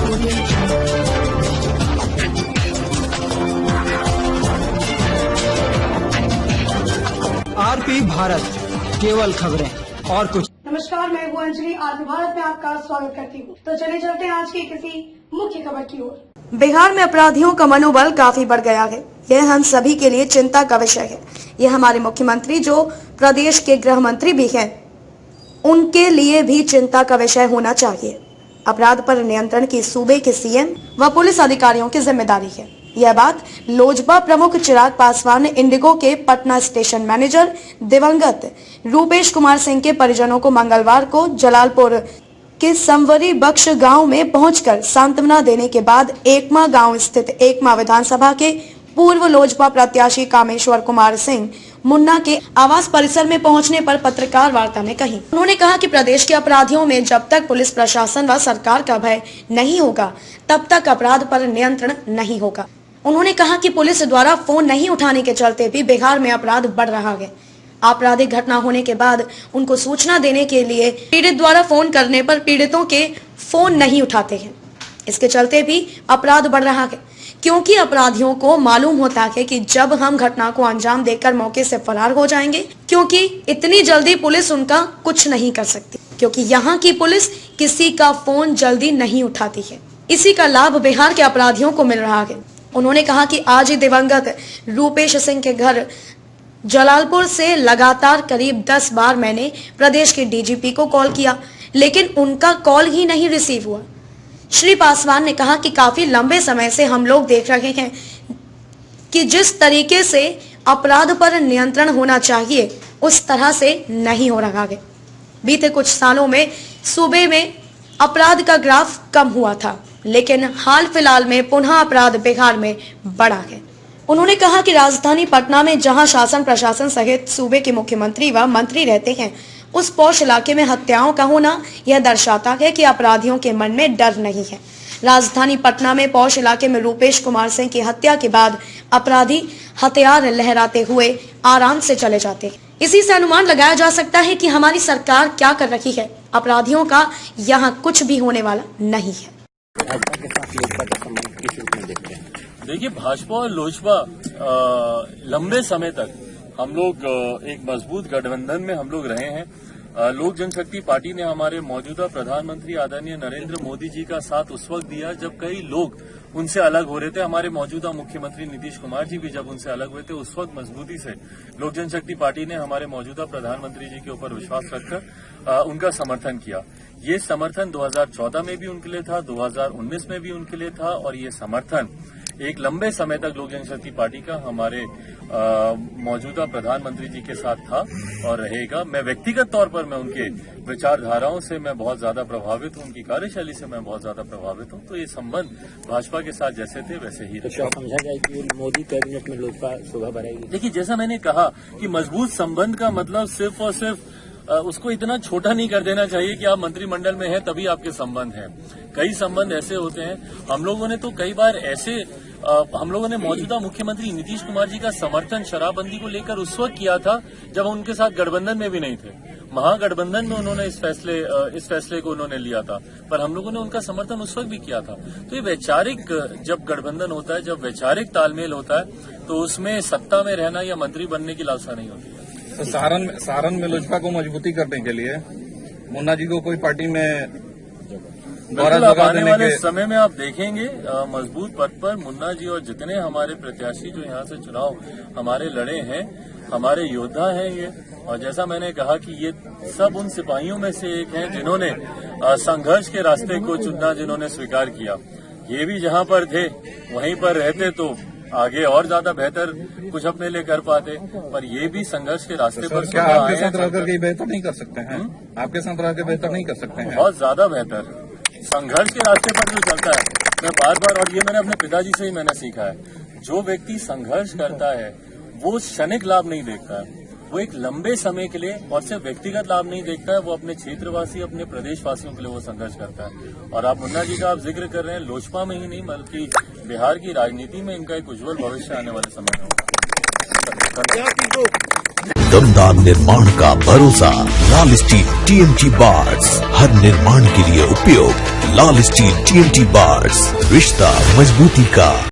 RP Bharat, केवल खबरें और कुछ। नमस्कार, मैं हूँ अंजलि। आरपी भारत में आपका स्वागत करती हूँ। तो चले चलते हैं आज की किसी मुख्य खबर की ओर। बिहार में अपराधियों का मनोबल काफी बढ़ गया है। यह हम सभी के लिए चिंता का विषय है। यह हमारे मुख्यमंत्री, जो प्रदेश के गृह मंत्री भी हैं, उनके लिए भी चिंता का विषय होना चाहिए। अपराध पर नियंत्रण की सूबे के सीएम व पुलिस अधिकारियों की जिम्मेदारी है। यह बात लोजपा प्रमुख चिराग पासवान ने इंडिगो के पटना स्टेशन मैनेजर दिवंगत रूपेश कुमार सिंह के परिजनों को मंगलवार को जलालपुर के संवरी बख्श गांव में पहुंचकर सांत्वना देने के बाद एकमा गांव स्थित एकमा विधानसभा के पूर्व लोजपा प्रत्याशी कामेश्वर कुमार सिंह मुन्ना के आवास परिसर में पहुंचने पर पत्रकार वार्ता में कही। उन्होंने कहा कि प्रदेश के अपराधियों में जब तक पुलिस प्रशासन व सरकार का भय नहीं होगा, तब तक अपराध पर नियंत्रण नहीं होगा। उन्होंने कहा कि पुलिस द्वारा फोन नहीं उठाने के चलते भी बिहार में अपराध बढ़ रहा है। आपराधिक घटना होने के बाद उनको सूचना देने के लिए पीड़ित द्वारा फोन करने पर पीड़ितों के फोन नहीं उठाते हैं। इसके चलते भी अपराध बढ़ रहा है, क्योंकि अपराधियों को मालूम होता है कि जब हम घटना को अंजाम देकर मौके से फरार हो जाएंगे, क्योंकि इतनी जल्दी पुलिस उनका कुछ नहीं कर सकती, क्योंकि यहाँ की पुलिस किसी का फोन जल्दी नहीं उठाती है। इसी का लाभ बिहार के अपराधियों को मिल रहा है। उन्होंने कहा कि आज ही दिवंगत रूपेश सिंह के घर जलालपुर से लगातार करीब 10 बार मैंने प्रदेश के डीजीपी को कॉल किया, लेकिन उनका कॉल ही नहीं रिसीव हुआ। श्री पासवान ने कहा कि काफी लंबे समय से हम लोग देख रहे हैं कि जिस तरीके से अपराध पर नियंत्रण होना चाहिए, उस तरह से नहीं हो रहा है। बीते कुछ सालों में सूबे में अपराध का ग्राफ कम हुआ था, लेकिन हाल फिलहाल में पुनः अपराध बिहार में बढ़ा है। उन्होंने कहा कि राजधानी पटना में जहां शासन प्रशासन सहित सूबे के मुख्यमंत्री व मंत्री रहते हैं, उस पौष इलाके में हत्याओं का होना यह दर्शाता है कि अपराधियों के मन में डर नहीं है। राजधानी पटना में पौष इलाके में रूपेश कुमार सिंह की हत्या के बाद अपराधी हथियार लहराते हुए आराम से चले जाते हैं। इसी से अनुमान लगाया जा सकता है कि हमारी सरकार क्या कर रही है। अपराधियों का यहाँ कुछ भी होने वाला नहीं है। देखिए, भाजपा और लोजपा लंबे समय तक हम लोग एक मजबूत गठबंधन में हम लोग रहे हैं। लोक जनशक्ति पार्टी ने हमारे मौजूदा प्रधानमंत्री आदरणीय नरेंद्र मोदी जी का साथ उस वक्त दिया जब कई लोग उनसे अलग हो रहे थे। हमारे मौजूदा मुख्यमंत्री नीतीश कुमार जी भी जब उनसे अलग हुए थे, उस वक्त मजबूती से लोक जनशक्ति पार्टी ने हमारे मौजूदा प्रधानमंत्री जी के ऊपर विश्वास रखकर उनका समर्थन किया। ये समर्थन 2014 में भी उनके लिए था, 2019 में भी उनके लिए था, और ये समर्थन एक लंबे समय तक लोक जनशक्ति पार्टी का हमारे मौजूदा प्रधानमंत्री जी के साथ था और रहेगा। मैं व्यक्तिगत तौर पर मैं उनके विचारधाराओं से मैं बहुत ज्यादा प्रभावित हूं, उनकी कार्यशैली से मैं बहुत ज्यादा प्रभावित हूं। तो ये संबंध भाजपा के साथ जैसे थे वैसे ही रहे। तो समझा जाए कि मोदी कैबिनेट में लोजपा शोभा बढ़ाएगी। देखिए, जैसा मैंने कहा कि मजबूत संबंध का मतलब सिर्फ और सिर्फ उसको इतना छोटा नहीं कर देना चाहिए कि आप मंत्रिमंडल में हैं तभी आपके संबंध हैं। कई संबंध ऐसे होते हैं। हम लोगों ने तो कई बार ऐसे हम लोगों ने मौजूदा मुख्यमंत्री नीतीश कुमार जी का समर्थन शराबबंदी को लेकर उस वक्त किया था जब हम उनके साथ गठबंधन में भी नहीं थे। महागठबंधन में उन्होंने इस फैसले को उन्होंने लिया था, पर हम लोगों ने उनका समर्थन उस वक्त भी किया था। तो ये वैचारिक जब गठबंधन होता है, जब वैचारिक तालमेल होता है, तो उसमें सत्ता में रहना या मंत्री बनने की लालसा नहीं होती है। तो सारण में लोजपा को मजबूती करने के लिए मुन्ना जी को कोई पार्टी में आने वाले समय में आप देखेंगे मजबूत पद पर मुन्ना जी और जितने हमारे प्रत्याशी जो यहाँ से चुनाव हमारे लड़े हैं, हमारे योद्धा हैं ये। और जैसा मैंने कहा कि ये सब उन सिपाहियों में से एक हैं जिन्होंने संघर्ष के रास्ते को चुनना, जिन्होंने स्वीकार किया। ये भी जहाँ पर थे वहीं पर रहते तो आगे और ज्यादा बेहतर कुछ अपने लिए कर पाते, पर ये भी संघर्ष के रास्ते पर क्या आपके साथ रहकर के बेहतर नहीं कर सकते हैं? आपके साथ रहकर बेहतर नहीं कर सकते हैं? बहुत ज्यादा बेहतर संघर्ष के रास्ते पर जो चलता है। मैं बार बार, और ये मैंने अपने पिताजी से ही मैंने सीखा है, जो व्यक्ति संघर्ष करता है वो क्षणिक लाभ नहीं देखता है, वो एक लंबे समय के लिए और सिर्फ व्यक्तिगत लाभ नहीं देखता है, वो अपने क्षेत्रवासी, अपने प्रदेशवासियों के लिए वो संघर्ष करता है। और आप मुन्ना जी का आप जिक्र कर रहे हैं, लोजपा में ही नहीं बल्कि बिहार की राजनीति में इनका एक उज्जवल भविष्य आने वाले समय में होगा। दमदार निर्माण का भरोसा, लाल स्टील TMT बार्स, हर निर्माण के लिए उपयोग। लाल स्टील TNT बार्स, रिश्ता मजबूती का।